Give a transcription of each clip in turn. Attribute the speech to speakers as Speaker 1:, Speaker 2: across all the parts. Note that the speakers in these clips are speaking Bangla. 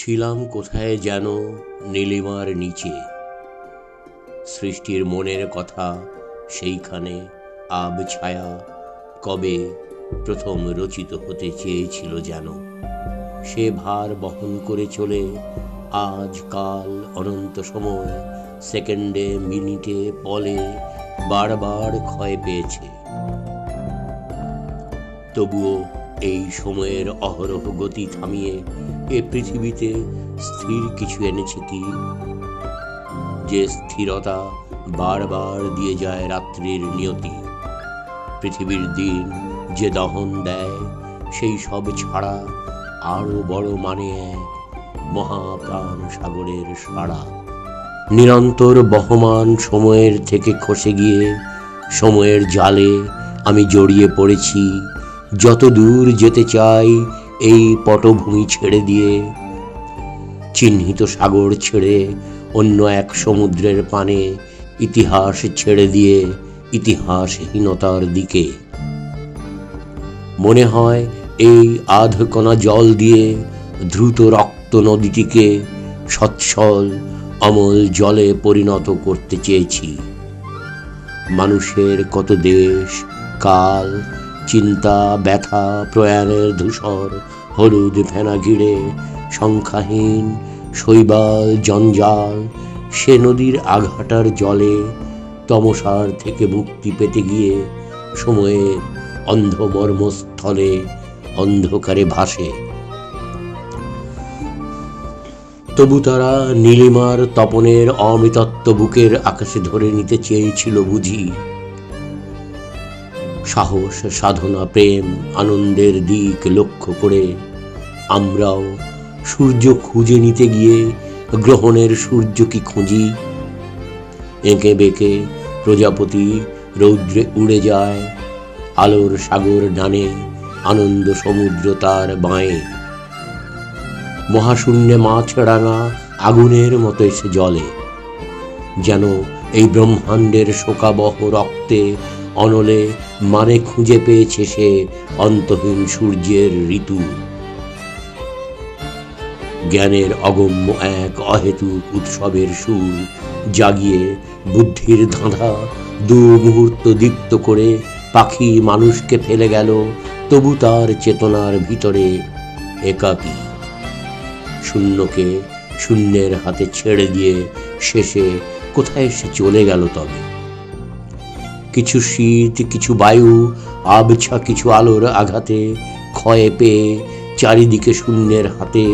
Speaker 1: ছিলাম কোথায় যেন নীলিমার নিচে, সৃষ্টির মনের কথা সেইখানে আব ছায়া কবে প্রথম রচিত হতে চেয়েছিল যেন। সে ভার বহন করে চলে আজ কাল অনন্ত সময়, সেকেন্ডে মিনিটে পলে বারবার ক্ষয় পেয়েছে। তবুও এই সময়ের অহরহ গতি থামিয়ে এ পৃথিবীতে স্থির কিছু এনেছে কি, যে স্থিরতা বারবার দিয়ে যায় রাত্রির নিয়তি। পৃথিবীর দিন যে দহন দেয় সেই সব ছাড়া আরো বড় মানে এক মহাপ্রাণ সাগরের সাড়া। নিরন্তর বহমান সময়ের থেকে খসে গিয়ে সময়ের জালে আমি জড়িয়ে পড়েছি, যত দূর যেতে চাই এই পটভূমি ছেড়ে দিয়ে। চিহ্নিত সাগর ছেড়ে অন্য এক সমুদ্রের পানে, ইতিহাস ছেড়ে দিয়ে ইতিহাসহীনতার দিকে। মনে হয় এই আধকণা জল দিয়ে দ্রুত রক্ত নদীটিকে সচ্ছল অমল জলে পরিণত করতে চেয়েছি। মানুষের কত দেশ কাল, চিন্তা ব্যথা প্রয়াণের ধূসর হলুদ ফেনা ঘিরে সংখ্যাহীন শৈবাল জঞ্জাল, সে নদীর আঘাটার জলে তমসার থেকে মুক্তি পেতে গিয়ে সময়ের অন্ধ মর্মস্থলে অন্ধকারে ভাসে। তবু তারা নীলিমার তপনের অমিতত্ব বুকের আকাশে ধরে নিতে চেয়েছিল বুঝি। সাহস সাধনা প্রেম আনন্দের দিক লক্ষ্য করে আমরাও সূর্য খুঁজে নিতে গিয়ে গ্রহণের সূর্য কি খুঁজি। এঁকে বেঁকে প্রজাপতি রৌদ্রে উড়ে যায়, আলোর সাগর ডানে আনন্দ সমুদ্র তার বাঁয়ে। মহাশূন্যে মাছ রাঙা আগুনের মতো এসে জলে, যেন এই ব্রহ্মাণ্ডের শোকাবহ রক্তে অনলে মানে খুঁজে পেয়েছে সে অন্তহীন সূর্যের ঋতু। জ্ঞানের অগম্য এক অহেতুক উৎসবের সুর জাগিয়ে বুদ্ধির ধাঁধা দু মুহূর্ত দীপ্ত করে পাখি মানুষকে ফেলে গেল, তবু তার চেতনার ভিতরে একাকী। শূন্যকে শূন্যের হাতে ছেড়ে দিয়ে শেষে কোথায় সে চলে গেল তবে? কিছু শীত কিছু বায়ু আবছা কিছু আলোর আঘাতে ক্ষয়ে পেয়ে চারিদিকে শূন্যের হাতে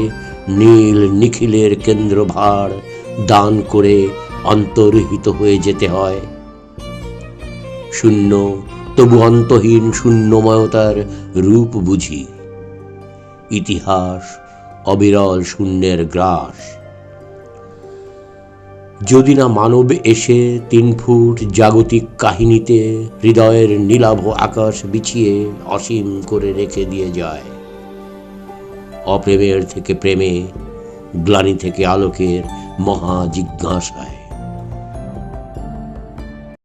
Speaker 1: নীল নিখিলের কেন্দ্রভার দান করে অন্তর্হিত হয়ে যেতে হয়। শূন্য তবু অন্তহীন শূন্যময়তার রূপ বুঝি। ইতিহাস অবিরল শূন্যের গ্রাস। যদি না মানব এসে 3 ফুট জাগতিক কাহিনীতে হৃদয়ের নীলাভ আকাশ বিছিয়ে অসীম করে রেখে দিয়ে যায়। অপ্রেমের থেকে প্রেমে, গ্লানি থেকে আলোকের মহা জিজ্ঞাসায়।